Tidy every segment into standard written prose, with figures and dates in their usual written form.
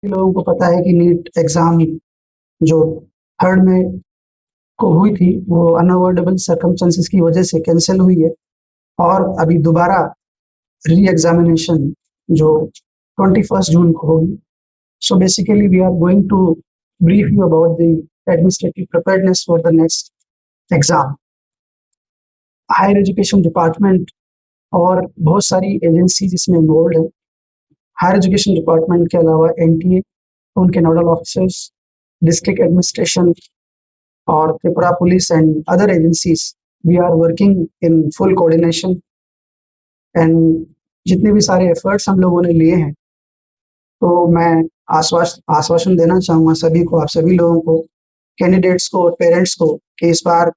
लोगों को पता है कि नीट एग्जाम जो थर्ड में को हुई थी वो अनअवॉइडेबल सर्कमस्टेंसेस की वजह से कैंसिल हुई है और अभी दोबारा री एग्जामिनेशन जो 21 जून को होगी. So basically we are going to brief you about the administrative preparedness for the next exam. Higher education department और बहुत सारी एजेंसीज इसमें इन्वॉल्व है. हायर एजुकेशन डिपार्टमेंट के अलावा एनटीए, उनके नोडल ऑफिसर्स, डिस्ट्रिक्ट एडमिनिस्ट्रेशन और Tripura police and other agencies, we are working in full coordination. And जितने भी सारे एफर्ट्स हम लोगों ने लिए हैं, तो मैं आश्वासन देना चाहूँगा सभी को, आप सभी लोगों को, कैंडिडेट्स को और पेरेंट्स को, कि इस बार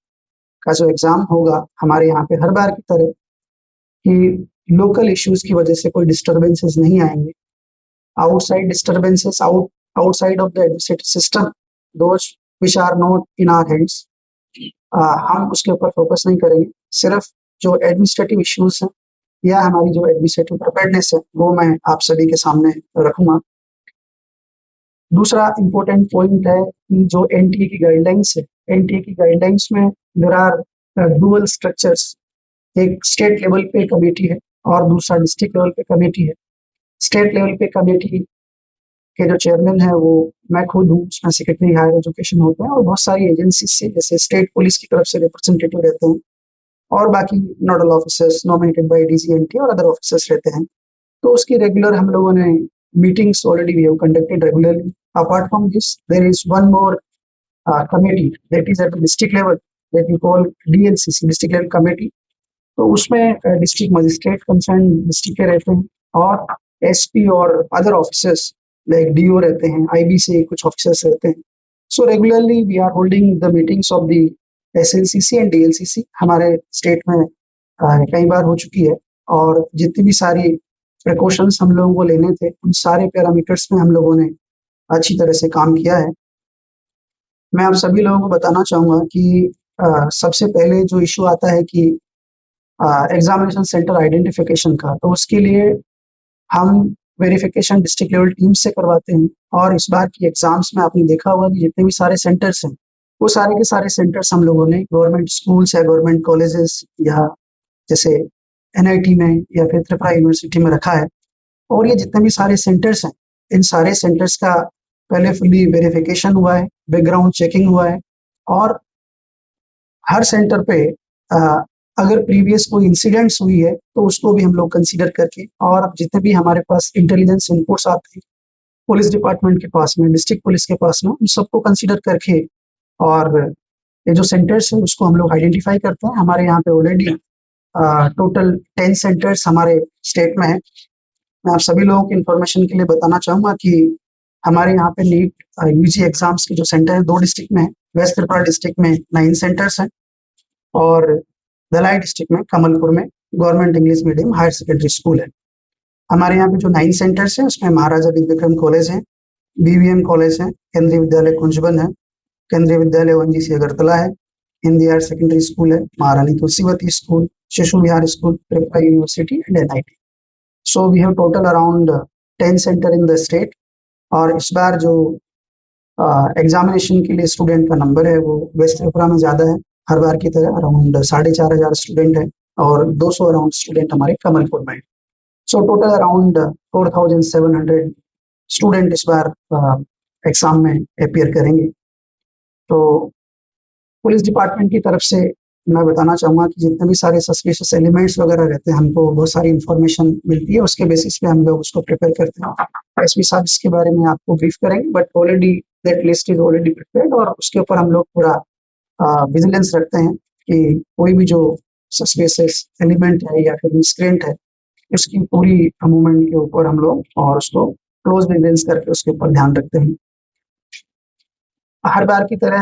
का जो एग्ज़ाम होगा हमारे यहाँ पे हर बार की तरह कि लोकल इश्यूज़ की वजह से कोई डिस्टर्बेंसेस नहीं आएंगे. Outside disturbances outside of the administrative system, those which are not in our hands, हम उसके ऊपर फोकस नहीं करेंगे. सिर्फ जो एडमिनिस्ट्रेटिव इश्यूज हैं या हमारी जो एडमिनिस्ट्रेटिव प्रिपेयर्डनेस है वो मैं आप सभी के सामने रखूंगा. दूसरा इम्पोर्टेंट पॉइंट है कि जो एनटीए की गाइडलाइंस है, एनटीए की गाइडलाइंस में देयर आर डुअल स्ट्रक्चर्स. एक स्टेट लेवल पे कमेटी है और दूसरा डिस्ट्रिक्ट लेवल पे कमेटी है. स्टेट लेवल पे कमेटी के जो चेयरमैन है वो मैं खुद हूँ, उसमें सेक्रेटरी हायर एजुकेशन होते हैं और बहुत सारी एजेंसी से, जैसे स्टेट पुलिस की तरफ से रिप्रेजेंटेटिव रहते हैं और बाकी नोडल ऑफिसर्स नॉमिनेटेड बाय डीजीएनटी और अदर ऑफिसर्स रहते हैं. तो उसकी रेगुलर हम लोगों ने meetings already we have conducted regularly. Apart from this there is one more committee that is at the district level, that we call DLCC, district level committee. तो उसमें डिस्ट्रिक्ट मजिस्ट्रेट कंसर्न डिस्ट्रिक्ट के रहते हैं और SP और other officers like do रहते हैं, IB से कुछ ऑफिसर्स रहते हैं. So regularly we are holding the meetings of the SLCC and DLCC. हमारे स्टेट में कई बार हो चुकी है और जितनी भी सारी प्रिकॉशंस हम लोगों को लेने थे उन सारे पैरामीटर्स में हम लोगों ने अच्छी तरह से काम किया है. मैं आप सभी लोगों को बताना चाहूँगा कि सबसे पहले जो इशू आता है कि एग्जामिनेशन सेंटर आइडेंटिफिकेशन का, तो उसके लिए हम वेरिफिकेशन डिस्ट्रिक्ट लेवल टीम से करवाते हैं. और इस बार की एग्जाम्स में आपने देखा होगा कि जितने भी सारे सेंटर्स हैं वो सारे के सारे सेंटर्स हम लोगों ने गवर्नमेंट स्कूल्स या गवर्नमेंट कॉलेजेस या जैसे एनआईटी में या फिर त्रिपुरा यूनिवर्सिटी में रखा है. और ये जितने भी सारे सेंटर्स हैं, इन सारे सेंटर्स का पहले फुल्ली वेरिफिकेशन हुआ है, बैकग्राउंड चेकिंग हुआ है और हर सेंटर पे अगर प्रीवियस कोई इंसिडेंट्स हुई है तो उसको भी हम लोग कंसीडर करके, और जितने भी हमारे पास इंटेलिजेंस इनपुट्स आते हैं पुलिस डिपार्टमेंट के पास में, डिस्ट्रिक्ट पुलिस के पास में, उन सबको कंसीडर करके और ये जो सेंटर्स हैं उसको हम लोग आइडेंटिफाई करते हैं. हमारे यहाँ पे ऑलरेडी टोटल 10 सेंटर्स हमारे स्टेट में है. मैं आप सभी लोगों की इंफॉर्मेशन के लिए बताना चाहूँगा कि हमारे यहाँ पे नीट यूजी एग्जाम्स के जो सेंटर है 2 डिस्ट्रिक्ट में है. वेस्ट त्रिपुरा डिस्ट्रिक्ट में 9 सेंटर्स हैं और धलाई डिस्ट्रिक्ट में कमलपुर में government English medium higher secondary school है. हमारे यहाँ पे जो 9 सेंटर्स हैं उसमें महाराजा विक्रम कॉलेज है, बीवीएम कॉलेज है, केंद्रीय विद्यालय कुंजबन है, केंद्रीय विद्यालय ओएनजीसी अगरतला है, हिंदी हायर सेकेंडरी स्कूल है, महारानी Tulsivati school, Shishu Vihar school, Tripura university and NIT. So we have total around 10 centre in the state. और इस बार जो एग्जामिनेशन के लिए स्टूडेंट का नंबर है वो वेस्ट त्रिपुरा में ज़्यादा है. हर बार की तरह अराउंड 4,500 स्टूडेंट है और 200 अराउंड स्टूडेंट हमारे कमलपुर में है. सो टोटल अराउंड 4,700 स्टूडेंट इस बार एग्जाम में अपियर करेंगे. तो पुलिस डिपार्टमेंट की तरफ से मैं बताना चाहूँगा कि जितने भी सारे सस्पिशियस एलिमेंट्स वगैरह रहते हैं, हमको बहुत सारी इन्फॉर्मेशन मिलती है, उसके बेसिस पे हम लोग उसको प्रिपेयर करते हैं. एसपी साहब इसके बारे में आपको ब्रीफ करेंगे, but already that list is already prepared और उसके ऊपर हम लोग पूरा विजिलेंस रखते हैं कि कोई भी जो सस्पिशियस एलिमेंट है या फिर मिसक्रेंट है उसकी पूरी मूवमेंट के ऊपर हम लोग और उसको क्लोज विजिलेंस करके उसके ऊपर ध्यान रखते हैं. हर बार की तरह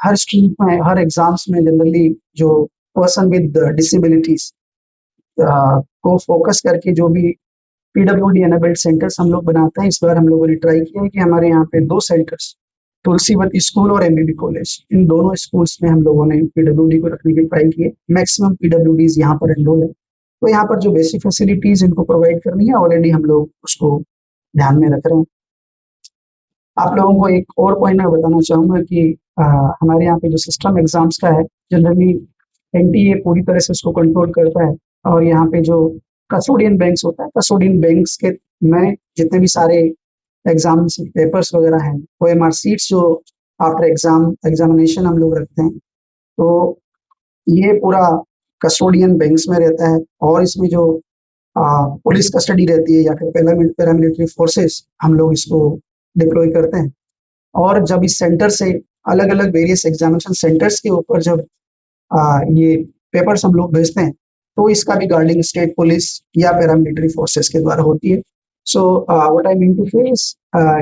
हर स्ट्रीम में, हर एग्जाम्स में जनरली जो पर्सन विद डिसेबिलिटीज को फोकस करके जो भी पीडब्ल्यूडी एनेबल्ड सेंटर्स हम लोग बनाते हैं, इस बार हम लोगों ने ट्राई किया है कि हमारे यहाँ पे 2 सेंटर्स, तुलसीवती स्कूल और एमबीबी कॉलेज, इन दोनों स्कूल्स में हम लोगों ने पीडब्ल्यूडी को रखने की ट्राई की है. मैक्सिमम पीडब्ल्यूडीज यहाँ पर एनरोल है, तो यहाँ पर जो बेसिक फैसिलिटीज इनको प्रोवाइड करनी है ऑलरेडी हम लोग उसको ध्यान में रख रहे हैं. आप लोगों को एक और पॉइंट मैं बताना चाहूँगा कि अ, हमारे यहाँ पे जो सिस्टम एग्ज़ाम्स का है, जनरली एनटीए पूरी तरह से उसको कंट्रोल करता है और यहाँ पे जो कस्टोडियन बैंक्स होता है, कस्टोडियन बैंक्स के में जितने भी सारे एग्ज़ाम्स पेपर्स वगैरह हैं, ओएमआर शीट्स जो आफ्टर एग्ज़ामिनेशन हम लोग रखते हैं, तो ये पूरा कस्टोडियन बैंक्स में रहता है और इसमें जो अ, पुलिस कस्टडी रहती है या फिर पैरामिलिट्री फोर्सेस हम लोग इसको डिप्लॉय करते हैं। और जब इस सेंटर से अलग-अलग वेरियस एग्जामिनेशन सेंटर्स के ऊपर जब ये पेपर्स हम लोग भेजते हैं, तो इसका भी गार्डिंग स्टेट पुलिस या पैरामिलिट्री फोर्सेस के द्वारा होती है। So what I mean to say is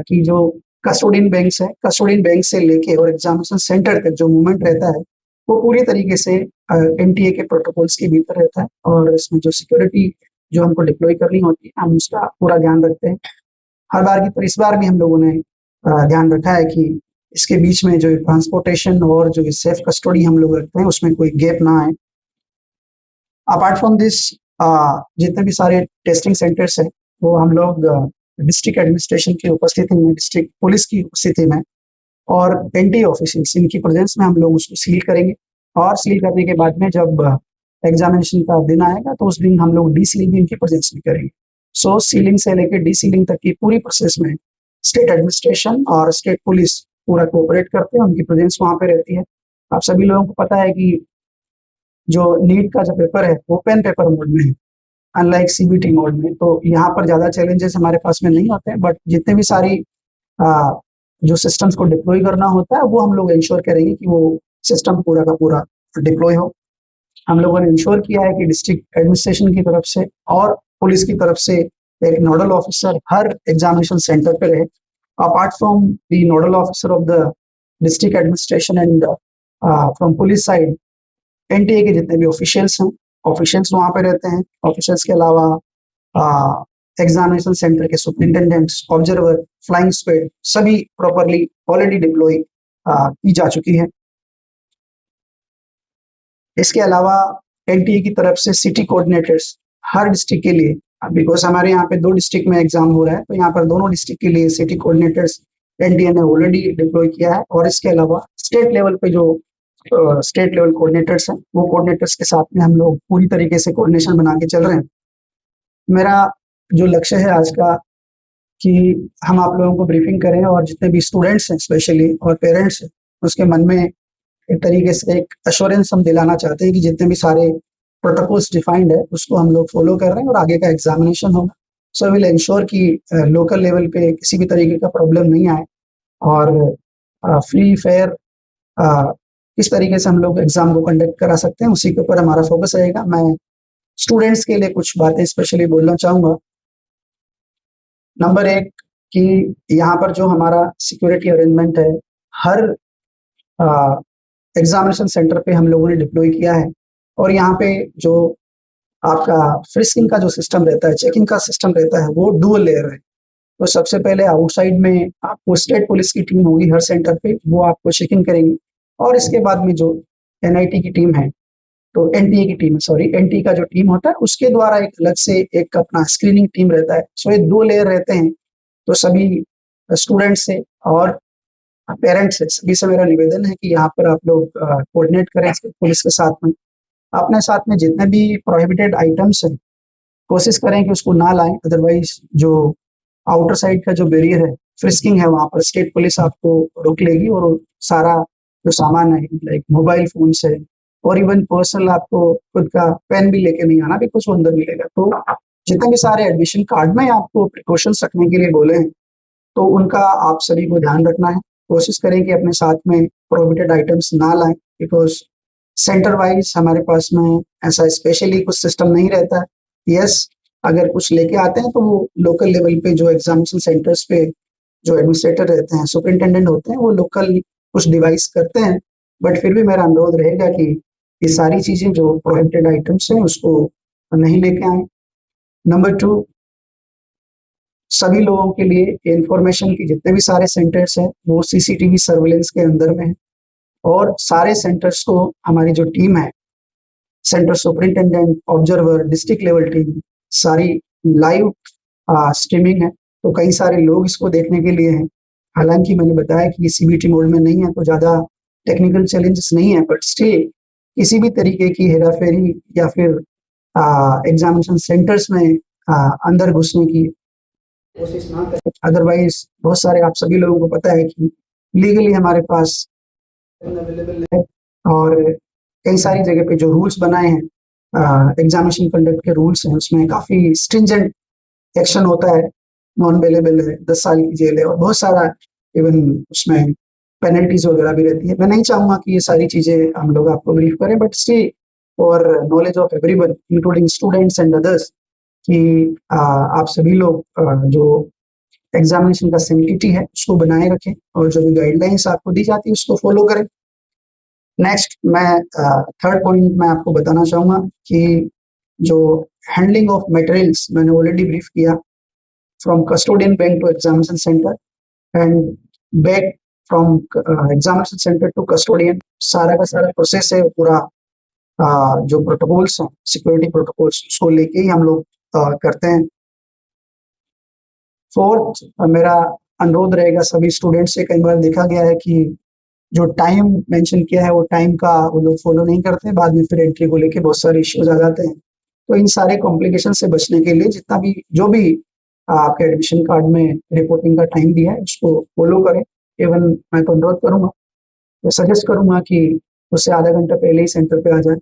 कि जो कस्टोडियन बैंक्स है, कस्टोडियन बैंक से लेके और एग्जामिनेशन सेंटर तक जो मूवमेंट रहता है, वो पूरी तरीके से एनटीए के प्रोटोकॉल्स के भीतर रहता है और इसमें जो सिक्योरिटी जो हमको डिप्लॉय करनी होती है, हम उसका पूरा ध्यान रखते हैं। हर बार की तरह इस बार भी हम लोगों ने ध्यान रखा है कि इसके बीच में जो ट्रांसपोर्टेशन और जो सेफ कस्टडी हम लोग रखते हैं उसमें कोई गैप ना आए। अपार्ट फ्रॉम दिस जितने भी सारे टेस्टिंग सेंटर्स हैं वो हम लोग डिस्ट्रिक्ट एडमिनिस्ट्रेशन की उपस्थिति में, डिस्ट्रिक्ट पुलिस की उपस्थिति में और एनटीए ऑफिशियल्स इनकी प्रेजेंस में हम लोग उसको सील करेंगे और सील करने के बाद में जब एग्जामिनेशन का दिन आएगा तो उस दिन हम लोग डी सीलिंग भी इनकी प्रेजेंस में करेंगे। सो सीलिंग से लेकर डी सीलिंग तक की पूरी प्रोसेस में स्टेट एडमिनिस्ट्रेशन और स्टेट पुलिस पूरा कोऑपरेट करते हैं, उनकी प्रेजेंस वहाँ पे रहती है। आप सभी लोगों को पता है कि जो नीट का जो पेपर है वो पेन पेपर मोड में है, अनलाइक सीबीटी मोड में, तो यहाँ पर ज़्यादा चैलेंजेस हमारे पास में नहीं होते हैं, बट जितने भी सारी आ, जो सिस्टम्स को डिप्लॉय करना होता है वो हम लोग इंश्योर करेंगे कि वो सिस्टम पूरा का पूरा डिप्लॉय हो। हम लोगों ने इंश्योर किया है कि डिस्ट्रिक्ट एडमिनिस्ट्रेशन की तरफ से और पुलिस की तरफ से एक नोडल ऑफिसर हर एग्जामिनेशन सेंटर पे रहे। Apart from the nodal officer of the district administration and from police side, NTA के जितने भी ऑफिशियल्स हैं, ऑफिशियल्स वहाँ पे रहते हैं। ऑफिशियल्स के अलावा एग्जामिनेशन सेंटर के सुपरिंटेंडेंट्स, ऑब्जर्वर, फ्लाइंग स्क्वाड सभी प्रॉपरली ऑलरेडी डिप्लॉय की जा चुकी है। इसके अलावा एनटीए की तरफ से सिटी कोऑर्डिनेटर्स हर डिस्ट्रिक्ट के लिए, बिकॉज हमारे यहाँ पे 2 डिस्ट्रिक्ट में एग्जाम हो रहा है, तो यहाँ पर दोनों डिस्ट्रिक्ट के लिए सिटी कोऑर्डिनेटर्स एनटीए ने ऑलरेडी डिप्लॉय किया है और इसके अलावा स्टेट लेवल पे जो स्टेट लेवल कोऑर्डिनेटर्स हैं, वो कोऑर्डिनेटर्स के साथ में हम लोग पूरी तरीके से कोऑर्डिनेशन बना के चल रहे हैं। मेरा जो लक्ष्य है आज का कि हम आप लोगों को ब्रीफिंग करें और जितने भी स्टूडेंट्स हैं स्पेशली और पेरेंट्स हैं, उसके मन में एक तरीके से एक एश्योरेंस हम दिलाना चाहते हैं कि जितने भी सारे प्रोटोकॉल्स डिफाइंड है उसको हम लोग फॉलो कर रहे हैं और आगे का एग्जामिनेशन होगा। सो विल इंश्योर कि लोकल लेवल पे किसी भी तरीके का प्रॉब्लम नहीं आए और फ्री फेयर किस तरीके से हम लोग एग्जाम को कंडक्ट करा सकते हैं उसी के ऊपर हमारा फोकस रहेगा। मैं स्टूडेंट्स के लिए कुछ बातें स्पेशली बोलना चाहूँगा। नंबर 1 कि यहाँ पर जो हमारा सिक्योरिटी अरेंजमेंट है, हर एग्जामिनेशन सेंटर पे हम लोगों ने डिप्लॉय किया है और यहाँ पे जो आपका फ्रिस्किंग का जो सिस्टम रहता है, चेकिंग का सिस्टम रहता है, वो डुअल लेयर है। तो सबसे पहले आउटसाइड में आपको स्टेट पुलिस की टीम होगी हर सेंटर पे, वो आपको चेकिंग करेंगी और इसके बाद में जो एनआईटी की टीम है, तो एनटीए की टीम है, सॉरी, एनटीए का जो टीम होता है उसके द्वारा एक अलग से एक अपना स्क्रीनिंग टीम रहता है। सो ये 2 लेयर रहते हैं। तो सभी स्टूडेंट्स से और पेरेंट्स से सभी से मेरा निवेदन है कि यहाँ पर आप लोग कोऑर्डिनेट करें पुलिस के साथ में। अपने साथ में जितने भी प्रोहिबिटेड आइटम्स हैं, कोशिश करें कि उसको ना लाएं, अदरवाइज जो आउटर साइड का जो बैरियर है, फ्रिस्किंग है, वहाँ पर स्टेट पुलिस आपको रोक लेगी और सारा जो सामान है लाइक मोबाइल फोन से और इवन पर्सनल आपको खुद का पेन भी लेके नहीं आना बिकॉज वो अंदर मिलेगा। तो जितने भी सारे एडमिशन कार्ड में आपको प्रिकॉशंस रखने के लिए बोले हैं, तो उनका आप सभी को ध्यान रखना है। कोशिश करें कि अपने साथ में प्रोहिबिटेड आइटम्स ना लाएं बिकॉज सेंटर वाइज हमारे पास में ऐसा स्पेशली कुछ सिस्टम नहीं रहता है। यस, अगर कुछ लेके आते हैं तो वो लोकल लेवल पे जो एग्जामिनेशन सेंटर्स पे जो एडमिनिस्ट्रेटर रहते हैं, सुपरिंटेंडेंट होते हैं, वो लोकल कुछ डिवाइस करते हैं, बट फिर भी मेरा अनुरोध रहेगा कि ये सारी चीजें जो प्रोहिबिटेड आइटम्स हैं उसको नहीं लेके आए। नंबर 2, सभी लोगों के लिए इंफॉर्मेशन की जितने भी सारे सेंटर्स हैं वो सीसीटीवी सर्विलेंस के अंदर में है और सारे सेंटर्स को हमारी जो टीम है, centre superintendent, observer, district level team, सारी लाइव स्ट्रीमिंग है, तो कई सारे लोग इसको देखने के लिए हैं। हालांकि मैंने बताया कि ये सीबीटी मोड में नहीं है तो ज़्यादा टेक्निकल चैलेंजेस नहीं है, बट स्टिल किसी भी तरीके की हेराफेरी या फिर एग्जामिनेशन सेंटर्स में अंदर घुसने की कोशिश ना करें। अदरवाइज बहुत सारे आप सभी लोगों को पता है कि लीगली हमारे पास अवेलेबल है, और कई सारी जगह पे जो रूल्स बनाए हैं एग्जामिनेशन कंडक्ट के रूल्स हैं उसमें काफ़ी स्ट्रिंजेंट एक्शन होता है, नॉन अवेलेबल है, 10 साल की जेल है और बहुत सारा इवन उसमें पेनल्टीज वगैरह भी रहती है। मैं नहीं चाहूंगा कि ये सारी चीजें हम लोग आपको ब्रीफ करें, but still for knowledge of everyone including students and others कि आप सभी लोग जो एग्जामिनेशन का सेंटिटी है उसको बनाए रखें और जो भी गाइडलाइंस आपको दी जाती है उसको फॉलो करें। नेक्स्ट मैं थर्ड पॉइंट मैं आपको बताना चाहूंगा कि जो हैंडलिंग ऑफ मटेरियल्स मैंने ऑलरेडी ब्रीफ किया, from custodian bank to examination centre and back from examination centre to custodian, सारा का सारा प्रोसेस है पूरा। जो प्रोटोकॉल्स हैं सिक्योरिटी प्रोटोकॉल्स उसको लेके ही हम लोग करते हैं। फोर्थ मेरा अनुरोध रहेगा सभी स्टूडेंट्स से, कई बार देखा गया है कि जो टाइम मेंशन किया है वो टाइम का वो लोग फॉलो नहीं करते, बाद में फिर एंट्री को लेके बहुत सारे इश्यूज आ जाते हैं। तो इन सारे कॉम्प्लिकेशन से बचने के लिए जितना भी जो भी आपके एडमिशन कार्ड में रिपोर्टिंग का टाइम दिया है उसको फॉलो करें। इवन मैं तो अनुरोध करूंगा, मैं सजेस्ट करूंगा कि उससे आधा घंटा पहले ही सेंटर पे आ जाए।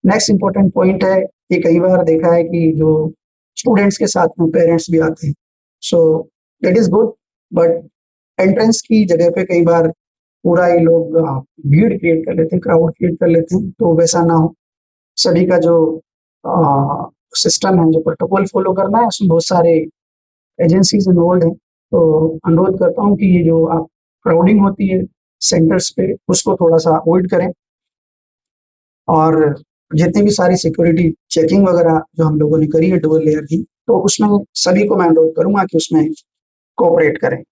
नेक्स्ट इंपॉर्टेंट पॉइंट है कि कई बार देखा है कि जो स्टूडेंट्स के साथ में पेरेंट्स भी आते हैं, so that is good, but entrance की जगह पे कई बार पूरा ये लोग भीड़ क्रिएट कर लेते हैं, क्राउड क्रिएट कर लेते हैं, तो वैसा ना हो। सभी का जो सिस्टम है, जो प्रोटोकॉल फॉलो करना है, उसमें बहुत सारे एजेंसीज इन्वॉल्व हैं, तो अनुरोध करता हूँ कि ये जो आप क्राउडिंग होती है सेंटर्स पे उसको थोड़ा सा अवॉइड करें, और जितनी भी सारी सिक्योरिटी चेकिंग वगैरह जो हम लोगों ने करी है डबल लेयर की, तो उसमें सभी को मैं अनुरोध करूंगा कि उसमें कोऑपरेट करें।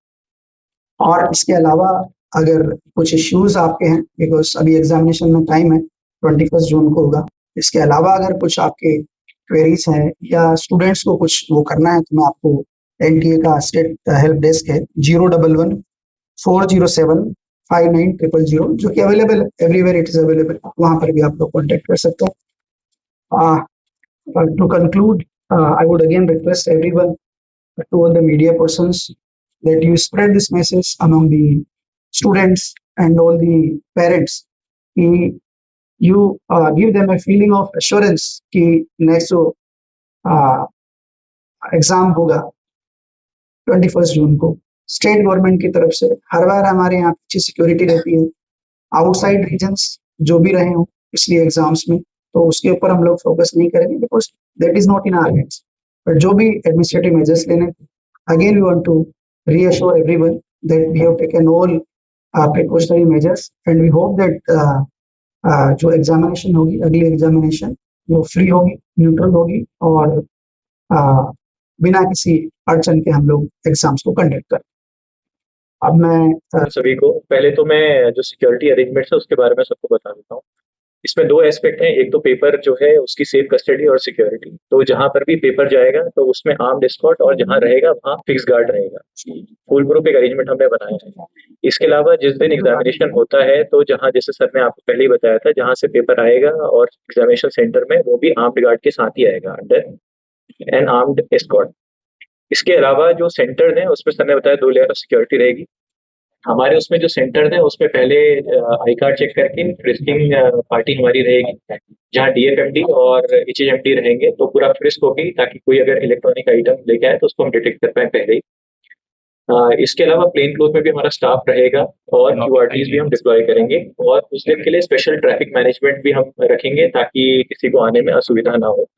और इसके अलावा अगर कुछ इश्यूज आपके हैं, बिकॉज अभी एग्जामिनेशन में टाइम है, 21 जून को होगा, इसके अलावा अगर कुछ आपके क्वेरीज हैं या स्टूडेंट्स को कुछ वो करना है, तो मैं आपको एनटीए का स्टेट हेल्प डेस्क है 011-407-5900, जो कि अवेलेबल है, एवरीवेयर इट इज अवेलेबल, वहां पर भी आप लोग कॉन्टेक्ट कर सकते हैं। To conclude, I would again request everyone, to all the media persons, that you spread this message among the students and all the parents, कि you give them a feeling of assurance कि next जो exam होगा 21 जून को, state government की तरफ से हर बार हमारे यहाँ अच्छी सिक्योरिटी रहती है, आउटसाइड रीजन्स जो भी रहे हों इसलिए एग्जाम्स में, तो उसके ऊपर हम लोग फोकस नहीं करेंगे, because that is not in our hands. But जो भी एडमिनिस्ट्रेटिव मेजर्स लेने, again we want to reassure everyone that we have taken all precautionary measures, and we hope that जो एग्जामिनेशन होगी, अगली एग्जामिनेशन वो फ्री होगी, न्यूट्रल होगी, और बिना किसी अड़चन के हम लोग एग्जाम्स को कंडक्ट करें। अब मैं सभी को पहले तो मैं जो सिक्योरिटी अरेंजमेंट्स है उसके बारे में सबको बता देता हूँ। इसमें दो एस्पेक्ट हैं, एक तो पेपर जो है उसकी सेफ कस्टडी और सिक्योरिटी। तो जहां पर भी पेपर जाएगा तो उसमें आर्म्ड एस्कॉर्ट, और जहां रहेगा वहां फिक्स गार्ड रहेगा। फुल प्रूफ एक अरेंजमेंट हमने बनाया है। इसके अलावा जिस दिन एग्जामिनेशन होता है, तो जहां जैसे सर ने आपको पहले ही बताया था, जहां से पेपर आएगा और एग्जामिनेशन सेंटर में, वो भी आर्म्ड गार्ड के साथ ही आएगा, अंडर एन आर्म्ड एस्कॉर्ट। इसके अलावा जो सेंटर है उसमें सर ने बताया 2 लेयर ऑफ सिक्योरिटी रहेगी। हमारे उसमें जो सेंटर है उसमें पहले आई कार्ड चेक करके फ्रिस्किंग पार्टी हमारी रहेगी, जहाँ डीएफएमडी और एचएचएमडी रहेंगे, तो पूरा फ्रिस्क होगी, ताकि कोई अगर इलेक्ट्रॉनिक आइटम लेके आए तो उसको हम डिटेक्ट कर पाए पहले ही। इसके अलावा प्लेन क्लोथ में भी हमारा स्टाफ रहेगा, और क्यूआरटीज भी हम डिप्लॉय करेंगे, और उस दिन के लिए स्पेशल ट्रैफिक मैनेजमेंट भी हम रखेंगे, ताकि किसी को आने में असुविधा ना हो।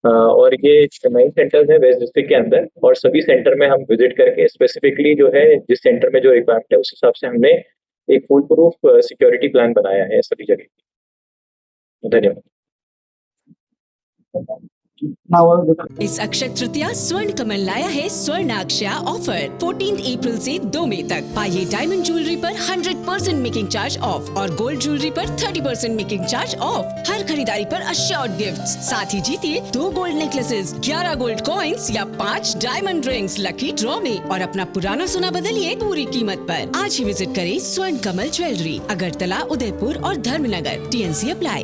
और ये 9 सेंटर्स है वेस्ट डिस्ट्रिक्ट के अंदर, और सभी सेंटर में हम विजिट करके स्पेसिफिकली जो है जिस सेंटर में जो रिक्वायरमेंट है उस हिसाब से हमने एक फुल प्रूफ सिक्योरिटी प्लान बनाया है सभी जगह। धन्यवाद। नाउ आई विल इस अक्षय तृतीया स्वर्ण कमल लाया है स्वर्णाक्षया ऑफर 14 अप्रैल से 2 मई तक। पाइए डायमंड ज्वेलरी पर 100% मेकिंग चार्ज ऑफ और गोल्ड ज्वेलरी पर 30% मेकिंग चार्ज ऑफ। हर खरीदारी पर अश्योर्ड गिफ्ट्स, साथ ही जीतिए 2 गोल्ड नेकलेसेस, 11 गोल्ड कॉइन्स या 5 डायमंड रिंग्स लकी ड्रॉ में और अपना पुराना सोना बदलिए पूरी कीमत पर। आज ही विजिट करें स्वर्ण कमल ज्वेलरी, अगरतला, उदयपुर और धर्मनगर। TNC apply.